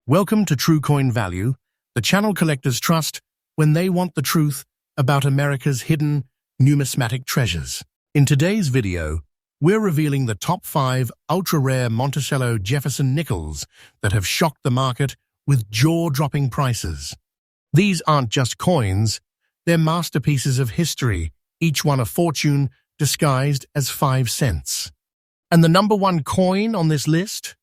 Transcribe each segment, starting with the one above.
Welcome to True Coin Value, the channel collectors trust when they want the truth about America's hidden numismatic treasures. In today's video, we're revealing the top 5 ultra-rare Monticello Jefferson nickels that have shocked the market with jaw-dropping prices. These aren't just coins, they're masterpieces of history, each one a fortune disguised as 5 cents. And the number 1 coin on this list?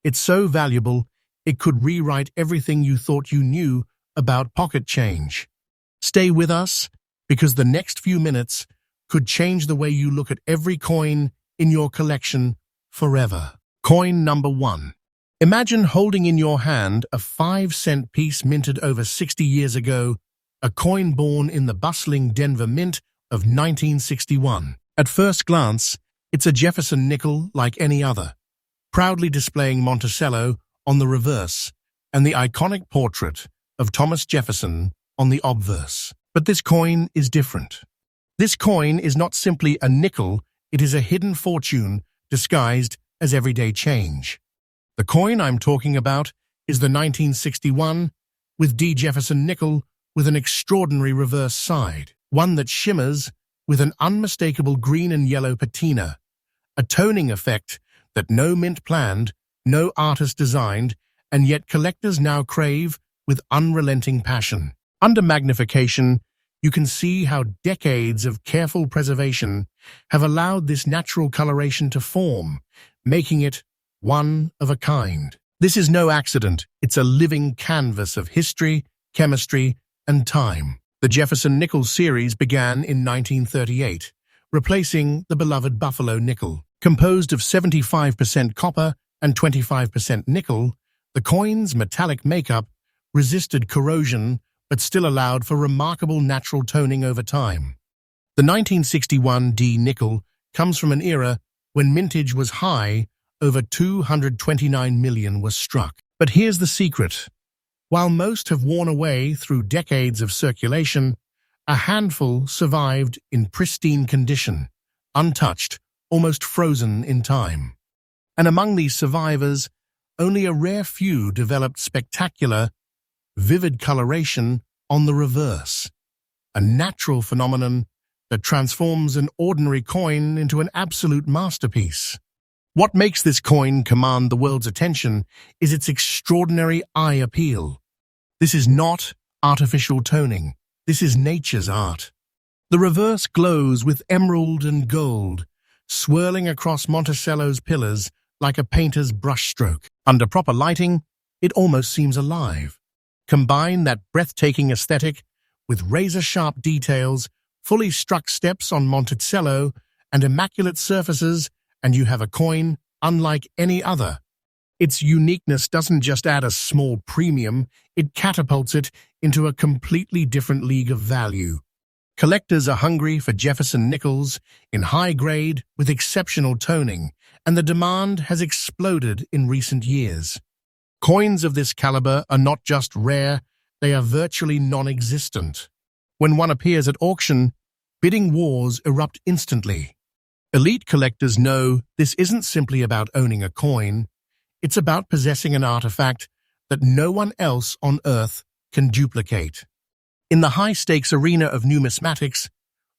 It's so valuable, it could rewrite everything you thought you knew about pocket change. Stay with us, because the next few minutes could change the way you look at every coin in your collection forever. Coin number 1. Imagine holding in your hand a 5-cent piece minted over 60 years ago, a coin born in the bustling Denver Mint of 1961. At first glance, it's a Jefferson nickel like any other, proudly displaying Monticello on the reverse and the iconic portrait of Thomas Jefferson on the obverse. But this coin is different. This coin is not simply a nickel, it is a hidden fortune disguised as everyday change. The coin I'm talking about is the 1961 with D. Jefferson nickel with an extraordinary reverse side, one that shimmers with an unmistakable green and yellow patina, a toning effect that no mint planned, no artist designed, and yet collectors now crave with unrelenting passion. Under magnification, you can see how decades of careful preservation have allowed this natural coloration to form, making it one of a kind. This is no accident, it's a living canvas of history, chemistry, and time. The Jefferson Nickel series began in 1938, replacing the beloved Buffalo nickel. Composed of 75% copper and 25% nickel, the coin's metallic makeup resisted corrosion but still allowed for remarkable natural toning over time. The 1961 D nickel comes from an era when mintage was high, over 229 million was struck. But here's the secret. While most have worn away through decades of circulation, a handful survived in pristine condition, untouched, almost frozen in time. And among these survivors, only a rare few developed spectacular, vivid coloration on the reverse, a natural phenomenon that transforms an ordinary coin into an absolute masterpiece. What makes this coin command the world's attention is its extraordinary eye appeal. This is not artificial toning, this is nature's art. The reverse glows with emerald and gold, swirling across Monticello's pillars like a painter's brushstroke. Under proper lighting, it almost seems alive. Combine that breathtaking aesthetic with razor-sharp details, fully struck steps on Monticello, and immaculate surfaces, and you have a coin unlike any other. Its uniqueness doesn't just add a small premium, it catapults it into a completely different league of value. Collectors are hungry for Jefferson nickels in high grade with exceptional toning, and the demand has exploded in recent years. Coins of this caliber are not just rare, they are virtually non-existent. When one appears at auction, bidding wars erupt instantly. Elite collectors know this isn't simply about owning a coin, it's about possessing an artifact that no one else on Earth can duplicate. In the high-stakes arena of numismatics,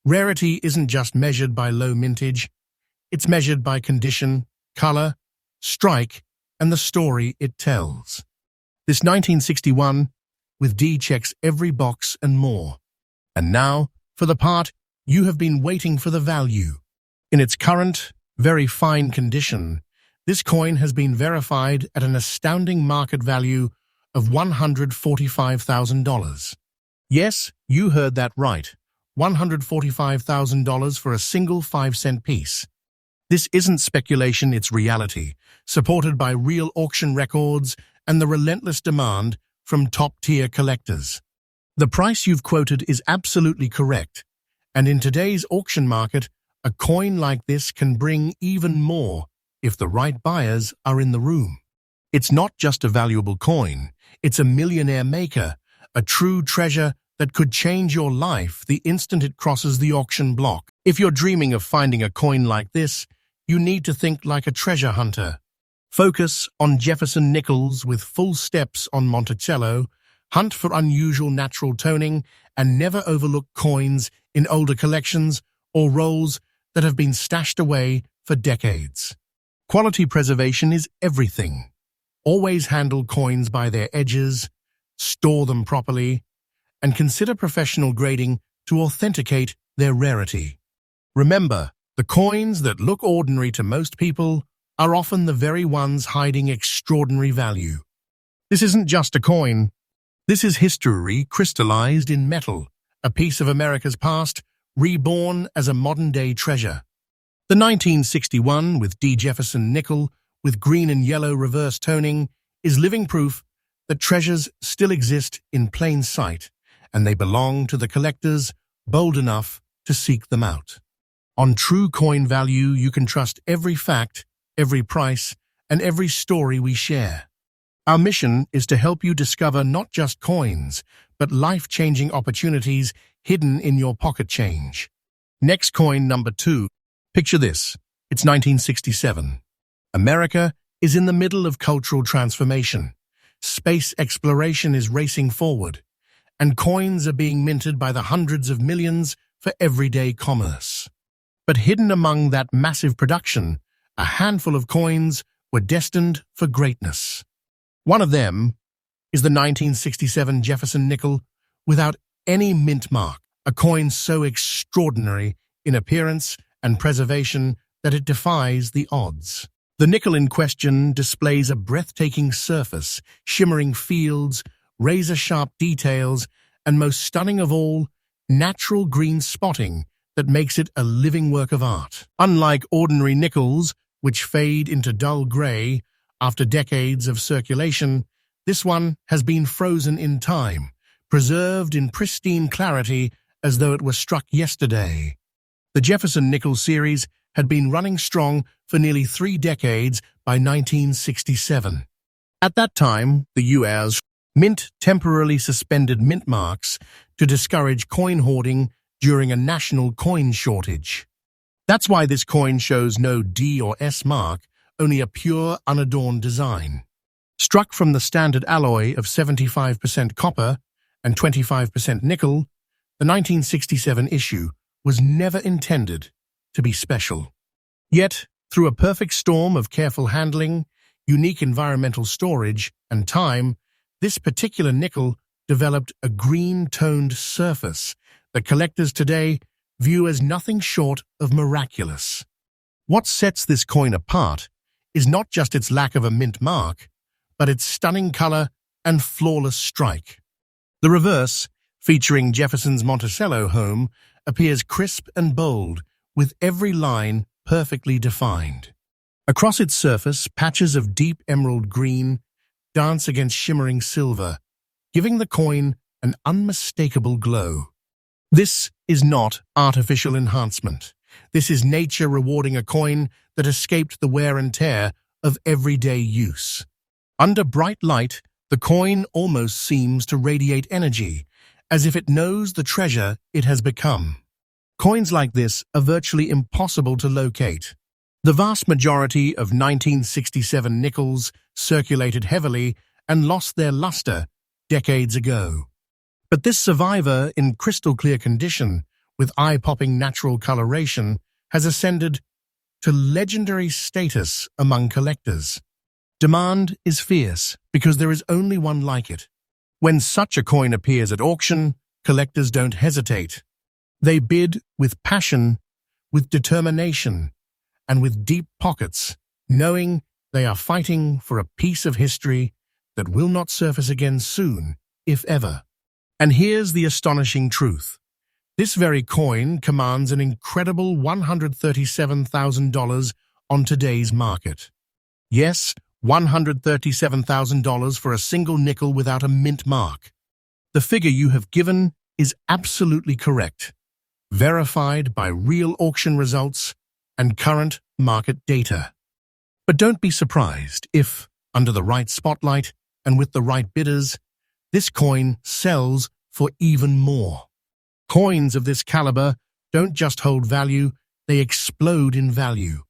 rarity isn't just measured by low mintage, it's measured by condition, color, strike, and the story it tells. This 1961 with D checks every box and more. And now, for the part you have been waiting for, the value. In its current, very fine condition, this coin has been verified at an astounding market value of $145,000. Yes, you heard that right. $145,000 for a single 5-cent piece. This isn't speculation, it's reality, supported by real auction records and the relentless demand from top-tier collectors. The price you've quoted is absolutely correct, and in today's auction market, a coin like this can bring even more if the right buyers are in the room. It's not just a valuable coin, it's a millionaire maker, a true treasure that could change your life the instant it crosses the auction block. If you're dreaming of finding a coin like this, you need to think like a treasure hunter. Focus on Jefferson nickels with full steps on Monticello, hunt for unusual natural toning, and never overlook coins in older collections or rolls that have been stashed away for decades. Quality preservation is everything. Always handle coins by their edges, store them properly, and consider professional grading to authenticate their rarity. Remember, the coins that look ordinary to most people are often the very ones hiding extraordinary value. This isn't just a coin. This is history crystallized in metal, a piece of America's past reborn as a modern-day treasure. The 1961 with D. Jefferson nickel with green and yellow reverse toning is living proof that treasures still exist in plain sight, and they belong to the collectors bold enough to seek them out. On True Coin Value, you can trust every fact, every price, and every story we share. Our mission is to help you discover not just coins, but life-changing opportunities hidden in your pocket change. Next coin, number 2. Picture this. It's 1967. America is in the middle of cultural transformation. Space exploration is racing forward, and coins are being minted by the hundreds of millions for everyday commerce. But hidden among that massive production, a handful of coins were destined for greatness. One of them is the 1967 Jefferson nickel without any mint mark, a coin so extraordinary in appearance and preservation that it defies the odds. The nickel in question displays a breathtaking surface, shimmering fields, razor-sharp details, and most stunning of all, natural green spotting that makes it a living work of art. Unlike ordinary nickels, which fade into dull gray after decades of circulation, this one has been frozen in time, preserved in pristine clarity as though it were struck yesterday. The Jefferson nickel series had been running strong for nearly 3 decades by 1967. At that time, the U.S. Mint temporarily suspended mint marks to discourage coin hoarding during a national coin shortage. That's why this coin shows no D or S mark, only a pure, unadorned design. Struck from the standard alloy of 75% copper and 25% nickel, the 1967 issue was never intended to be special. Yet, through a perfect storm of careful handling, unique environmental storage, and time, this particular nickel developed a green-toned surface that collectors today view as nothing short of miraculous. What sets this coin apart is not just its lack of a mint mark, but its stunning color and flawless strike. The reverse, featuring Jefferson's Monticello home, appears crisp and bold, with every line perfectly defined. Across its surface, patches of deep emerald green dance against shimmering silver, giving the coin an unmistakable glow. This is not artificial enhancement. This is nature rewarding a coin that escaped the wear and tear of everyday use. Under bright light, the coin almost seems to radiate energy, as if it knows the treasure it has become. Coins like this are virtually impossible to locate. The vast majority of 1967 nickels circulated heavily and lost their luster decades ago. But this survivor in crystal-clear condition, with eye-popping natural coloration, has ascended to legendary status among collectors. Demand is fierce because there is only one like it. When such a coin appears at auction, collectors don't hesitate. They bid with passion, with determination, and with deep pockets, knowing they are fighting for a piece of history that will not surface again soon, if ever. And here's the astonishing truth. This very coin commands an incredible $137,000 on today's market. Yes, $137,000 for a single nickel without a mint mark. The figure you have given is absolutely correct, verified by real auction results and current market data. But don't be surprised if, under the right spotlight and with the right bidders, this coin sells for even more. Coins of this caliber don't just hold value, they explode in value.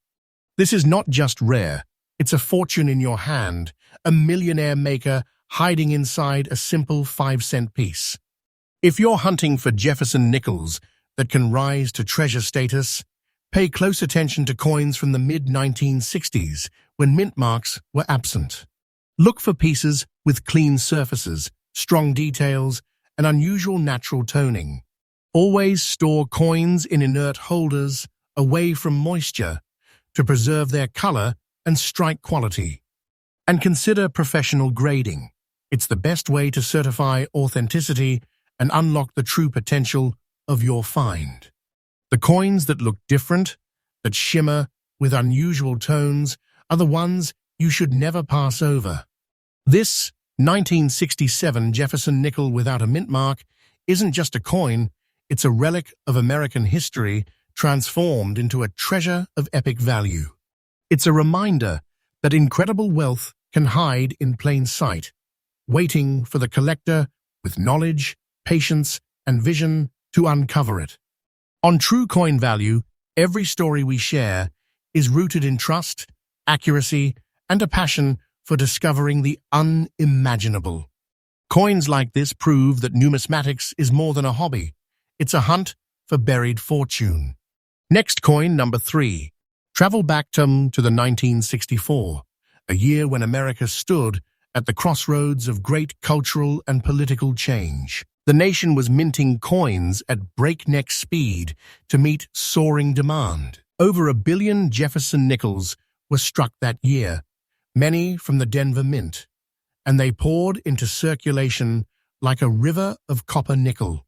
This is not just rare, It's a fortune in your hand, a millionaire maker hiding inside a simple 5-cent piece. If you're hunting for Jefferson nickels that can rise to treasure status, pay close attention to coins from the mid-1960s when mint marks were absent. Look for pieces with clean surfaces, strong details, and unusual natural toning. Always store coins in inert holders away from moisture to preserve their color and strike quality. And consider professional grading. It's the best way to certify authenticity and unlock the true potential of your find. The coins that look different, that shimmer with unusual tones, are the ones you should never pass over. This 1967 Jefferson nickel without a mint mark isn't just a coin, it's a relic of American history transformed into a treasure of epic value. It's a reminder that incredible wealth can hide in plain sight, waiting for the collector with knowledge, patience, and vision to uncover it. On True Coin Value, every story we share is rooted in trust, accuracy, and a passion for discovering the unimaginable. Coins like this prove that numismatics is more than a hobby. It's a hunt for buried fortune. Next coin, number 3. Travel back to the 1964, a year when America stood at the crossroads of great cultural and political change. The nation was minting coins at breakneck speed to meet soaring demand. Over 1 billion Jefferson nickels were struck that year, many from the Denver Mint, and they poured into circulation like a river of copper nickel.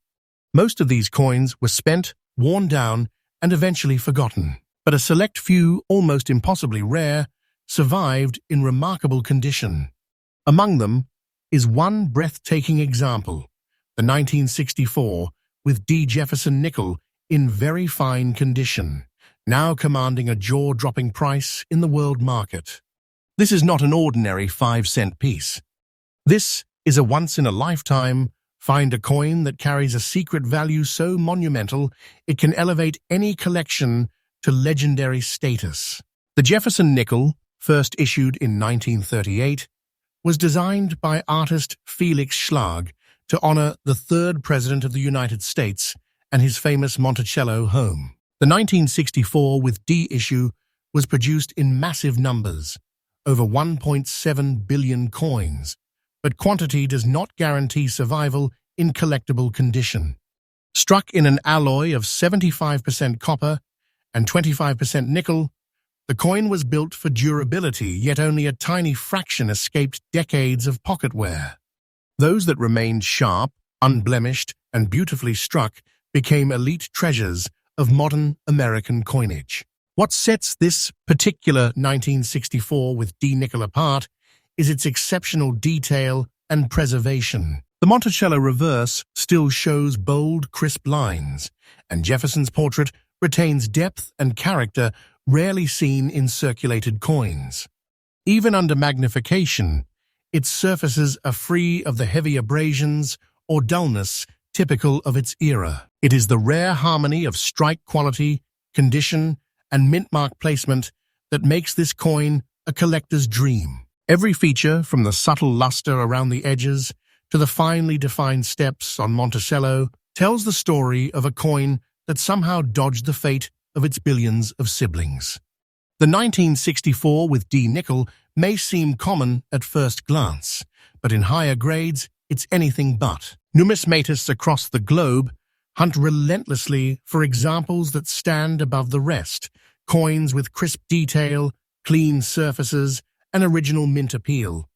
Most of these coins were spent, worn down, and eventually forgotten. But a select few, almost impossibly rare, survived in remarkable condition. Among them is one breathtaking example, the 1964 with D. Jefferson nickel in very fine condition, now commanding a jaw-dropping price in the world market. This is not an ordinary 5-cent piece. This is a once-in-a-lifetime find a coin that carries a secret value so monumental it can elevate any collection to legendary status. The Jefferson nickel, first issued in 1938, was designed by artist Felix Schlag to honor the 3rd President of the United States and his famous Monticello home. The 1964 with D issue was produced in massive numbers, over 1.7 billion coins, but quantity does not guarantee survival in collectible condition. Struck in an alloy of 75% copper and 25% nickel, the coin was built for durability, yet only a tiny fraction escaped decades of pocket wear. Those that remained sharp, unblemished, and beautifully struck became elite treasures of modern American coinage. What sets this particular 1964 with D nickel apart is its exceptional detail and preservation. The Monticello reverse still shows bold, crisp lines, and Jefferson's portrait retains depth and character rarely seen in circulated coins. Even under magnification, its surfaces are free of the heavy abrasions or dullness typical of its era. It is the rare harmony of strike quality, condition, and mint mark placement that makes this coin a collector's dream. Every feature, from the subtle luster around the edges to the finely defined steps on Monticello, tells the story of a coin that somehow dodged the fate of its billions of siblings. The 1964 with D nickel may seem common at first glance, but in higher grades, it's anything but. Numismatists across the globe hunt relentlessly for examples that stand above the rest, coins with crisp detail, clean surfaces, and original mint appeal.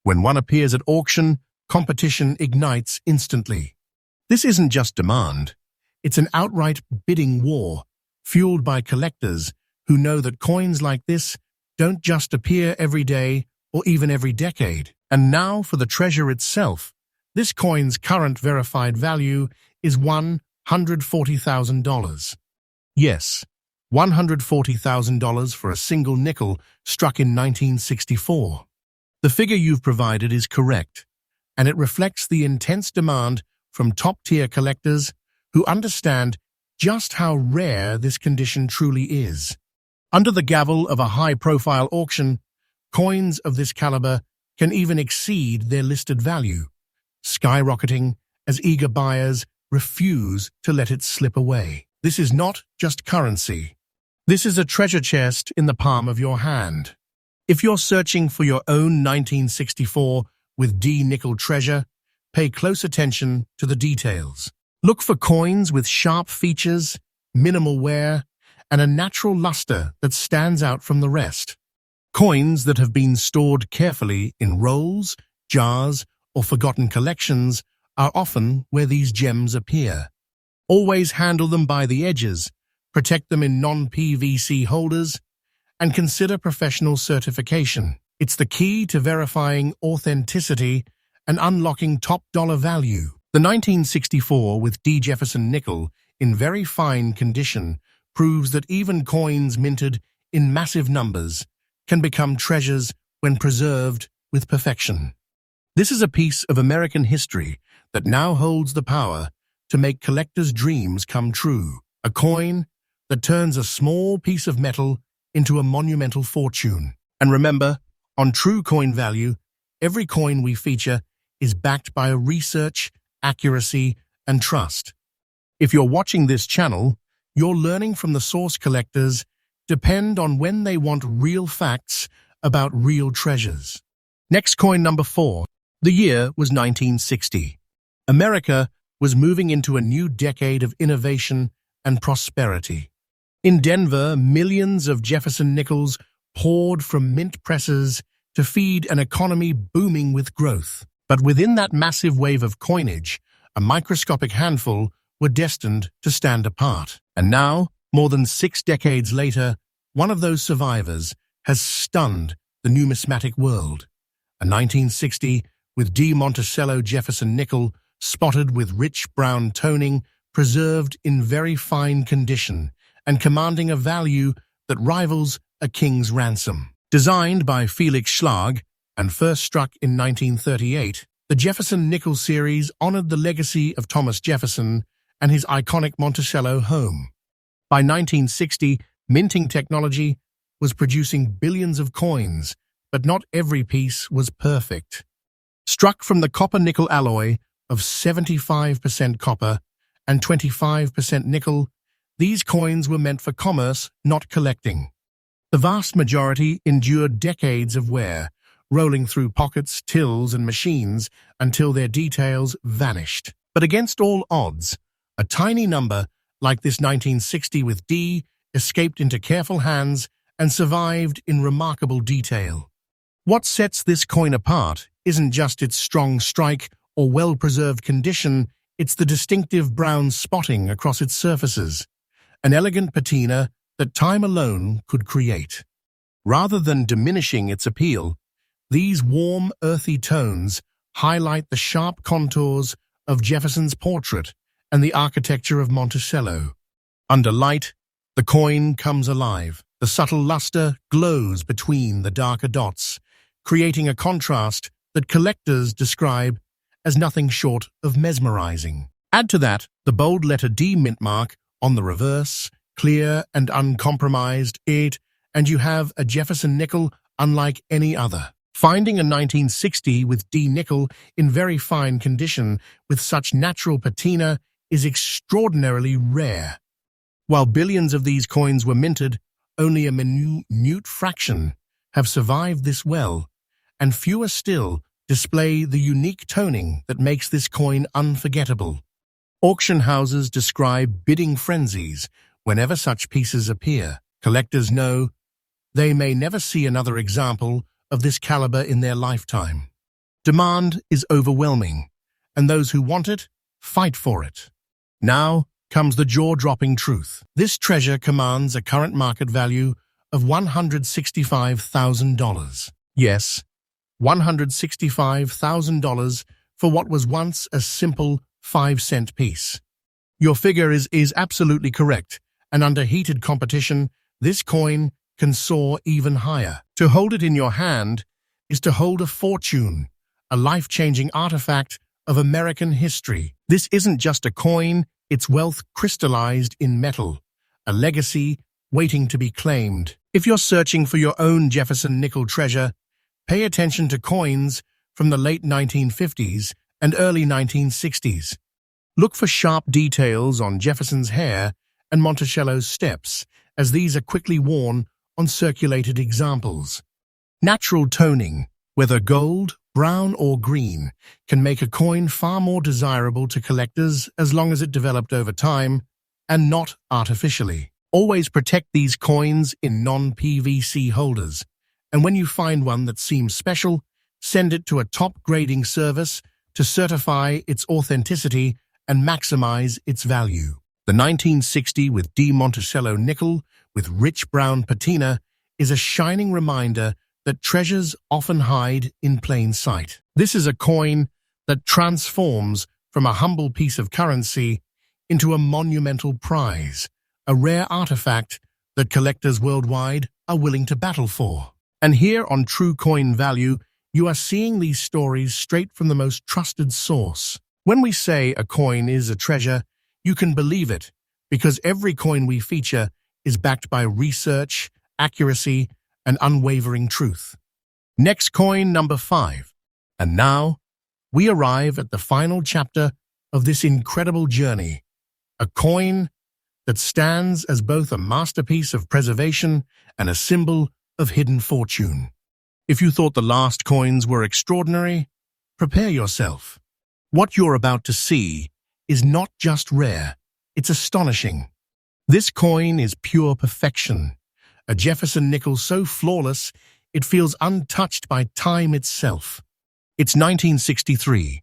When one appears at auction, competition ignites instantly. This isn't just demand. It's an outright bidding war, fueled by collectors who know that coins like this don't just appear every day or even every decade. And now for the treasure itself. This coin's current verified value is $140,000. Yes, $140,000 for a single nickel struck in 1964. The figure you've provided is correct, and it reflects the intense demand from top-tier collectors who understand just how rare this condition truly is. Under the gavel of a high-profile auction, Coins of this caliber can even exceed their listed value, skyrocketing as eager buyers refuse to let it slip away. This is not just currency. This is a treasure chest in the palm of your hand. If you're searching for your own 1964 with D nickel treasure, pay close attention to the details. Look for coins with sharp features, minimal wear, and a natural luster that stands out from the rest. Coins that have been stored carefully in rolls, jars, or forgotten collections are often where these gems appear. Always handle them by the edges, protect them in non-PVC holders, and consider professional certification. It's the key to verifying authenticity and unlocking top dollar value. The 1964 with D Jefferson nickel in very fine condition proves that even coins minted in massive numbers can become treasures when preserved with perfection. This is a piece of American history that now holds the power to make collectors' dreams come true. A coin that turns a small piece of metal into a monumental fortune. And remember, on True Coin Value, every coin we feature is backed by a research, accuracy, and trust. If you're watching this channel, your learning from the source collectors depend on when they want real facts about real treasures. Next coin number 4. The year was 1960. America was moving into a new decade of innovation and prosperity. In Denver, millions of Jefferson nickels poured from mint presses to feed an economy booming with growth. But within that massive wave of coinage, a microscopic handful were destined to stand apart. And now, more than 6 decades later, one of those survivors has stunned the numismatic world. A 1960 with D Monticello Jefferson nickel spotted with rich brown toning, preserved in very fine condition, and commanding a value that rivals a king's ransom. Designed by Felix Schlag and first struck in 1938, the Jefferson nickel series honored the legacy of Thomas Jefferson and his iconic Monticello home. By 1960, minting technology was producing billions of coins, but not every piece was perfect. Struck from the copper-nickel alloy of 75% copper and 25% nickel, these coins were meant for commerce, not collecting. The vast majority endured decades of wear, rolling through pockets, tills, and machines until their details vanished. But against all odds, a tiny number like this 1960 with D escaped into careful hands and survived in remarkable detail. What sets this coin apart isn't just its strong strike or well-preserved condition, it's the distinctive brown spotting across its surfaces, an elegant patina that time alone could create. Rather than diminishing its appeal, these warm, earthy tones highlight the sharp contours of Jefferson's portrait and the architecture of Monticello. Under light, the coin comes alive. The subtle luster glows between the darker dots, creating a contrast that collectors describe as nothing short of mesmerizing. Add to that the bold letter D mint mark on the reverse, clear and uncompromised, and you have a Jefferson nickel unlike any other. Finding a 1960 with D nickel in very fine condition with such natural patina is extraordinarily rare. While billions of these coins were minted, only a minute fraction have survived this well, and fewer still display the unique toning that makes this coin unforgettable. Auction houses describe bidding frenzies whenever such pieces appear. Collectors know they may never see another example of this caliber in their lifetime. Demand is overwhelming, and those who want it fight for it. Now comes the jaw-dropping truth. This treasure commands a current market value of $165,000. Yes, $165,000 for what was once a simple 5-cent piece. Your figure is absolutely correct, and under heated competition, this coin can soar even higher. To hold it in your hand is to hold a fortune, a life-changing artifact of American history. This isn't just a coin, it's wealth crystallized in metal, a legacy waiting to be claimed. If you're searching for your own Jefferson nickel treasure, Pay attention to coins from the late 1950s and early 1960s. Look for sharp details on Jefferson's hair and Monticello's steps, as these are quickly worn on circulated examples. Natural toning, whether gold, brown, or green, can make a coin far more desirable to collectors as long as it developed over time and not artificially. Always protect these coins in non-PVC holders, and when you find one that seems special, send it to a top grading service to certify its authenticity and maximize its value. The 1960 with D Monticello nickel with rich brown patina is a shining reminder that treasures often hide in plain sight. This is a coin that transforms from a humble piece of currency into a monumental prize, a rare artifact that collectors worldwide are willing to battle for. And here on True Coin Value, you are seeing these stories straight from the most trusted source. When we say a coin is a treasure, you can believe it, because every coin we feature is backed by research, accuracy, and unwavering truth. Next coin, number 5. And now, we arrive at the final chapter of this incredible journey, a coin that stands as both a masterpiece of preservation and a symbol of hidden fortune. If you thought the last coins were extraordinary, prepare yourself. What you're about to see is not just rare, it's astonishing. This coin is pure perfection, a Jefferson nickel so flawless it feels untouched by time itself. It's 1963.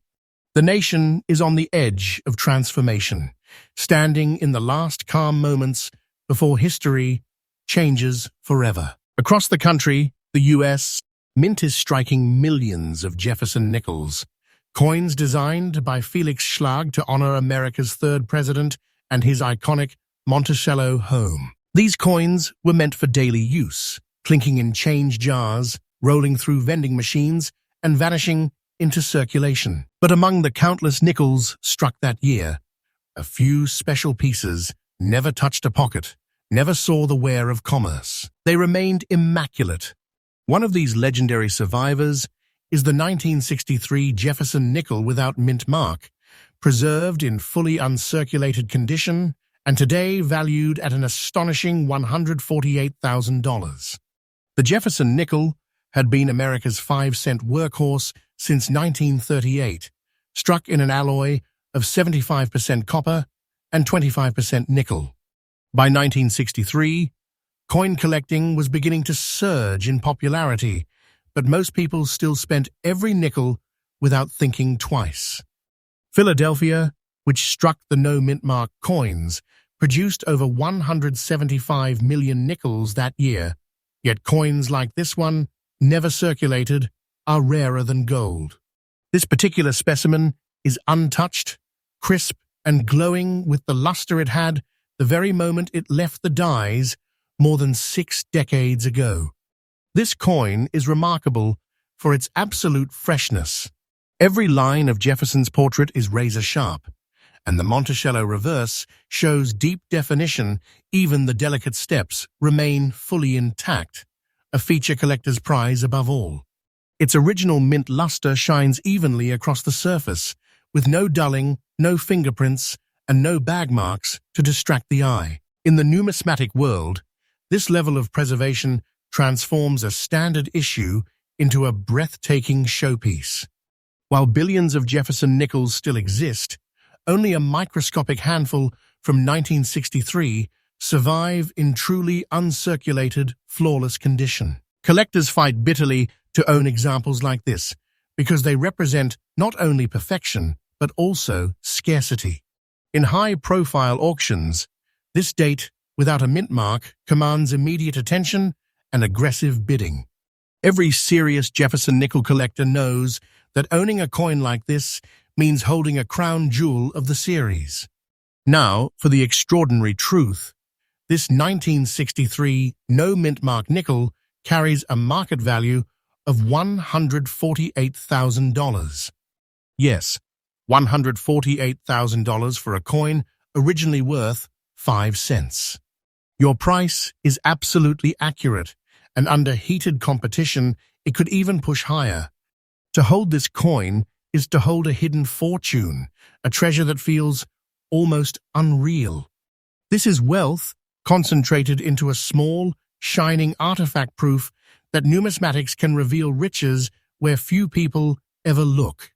The nation is on the edge of transformation, standing in the last calm moments before history changes forever. Across the country, the U.S., mint is striking millions of Jefferson nickels, coins designed by Felix Schlag to honor America's third president and his iconic Monticello home. These coins were meant for daily use, clinking in change jars, rolling through vending machines, and vanishing into circulation. But among the countless nickels struck that year, a few special pieces never touched a pocket, never saw the wear of commerce. They remained immaculate. One of these legendary survivors is the 1963 Jefferson nickel without mint mark, preserved in fully uncirculated condition and today valued at an astonishing $148,000. The Jefferson nickel had been America's 5-cent workhorse since 1938, struck in an alloy of 75% copper and 25% nickel. By 1963, coin collecting was beginning to surge in popularity, but most people still spent every nickel without thinking twice. Philadelphia, which struck the no-mint mark coins, produced over 175 million nickels that year, yet coins like this one, never circulated, are rarer than gold. This particular specimen is untouched, crisp, and glowing with the luster it had the very moment it left the dies more than 6 decades ago. This coin is remarkable for its absolute freshness. Every line of Jefferson's portrait is razor-sharp, and the Monticello reverse shows deep definition. Even the delicate steps remain fully intact, a feature collector's prize above all. Its original mint luster shines evenly across the surface, with no dulling, no fingerprints, and no bag marks to distract the eye. In the numismatic world, this level of preservation transforms a standard issue into a breathtaking showpiece. While billions of Jefferson nickels still exist, only a microscopic handful from 1963 survive in truly uncirculated, flawless condition. Collectors fight bitterly to own examples like this because they represent not only perfection, but also scarcity. In high-profile auctions, this date, without a mint mark, commands immediate attention and aggressive bidding. Every serious Jefferson nickel collector knows that owning a coin like this means holding a crown jewel of the series. Now, for the extraordinary truth, this 1963 no-mint mark nickel carries a market value of $148,000. Yes, $148,000 for a coin originally worth 5 cents. Your price is absolutely accurate, and under heated competition, It could even push higher. To hold this coin is to hold a hidden fortune, a treasure that feels almost unreal. This is wealth concentrated into a small, shining artifact, proof that numismatics can reveal riches where few people ever look.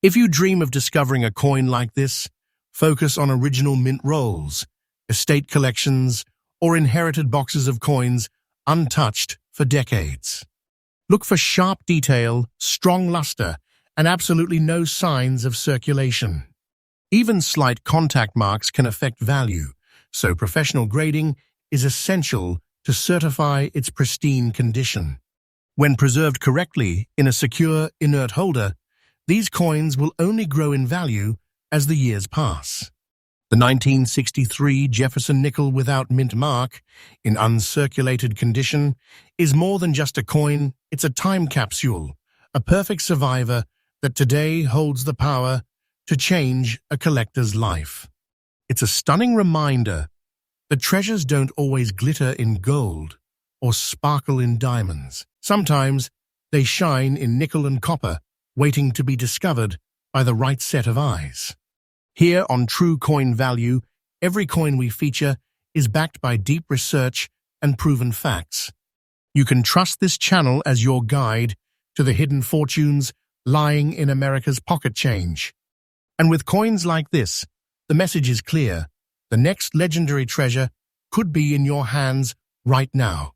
If you dream of discovering a coin like this, focus on original mint rolls, estate collections, or inherited boxes of coins untouched for decades. Look for sharp detail, strong luster, and absolutely no signs of circulation. Even slight contact marks can affect value, so professional grading is essential to certify its pristine condition. When preserved correctly in a secure, inert holder, these coins will only grow in value as the years pass. The 1963 Jefferson nickel without mint mark, in uncirculated condition, is more than just a coin. It's a time capsule, a perfect survivor that today holds the power to change a collector's life. It's a stunning reminder that treasures don't always glitter in gold or sparkle in diamonds. Sometimes they shine in nickel and copper, waiting to be discovered by the right set of eyes. Here on True Coin Value, every coin we feature is backed by deep research and proven facts. You can trust this channel as your guide to the hidden fortunes lying in America's pocket change. And with coins like this, the message is clear. The next legendary treasure could be in your hands right now.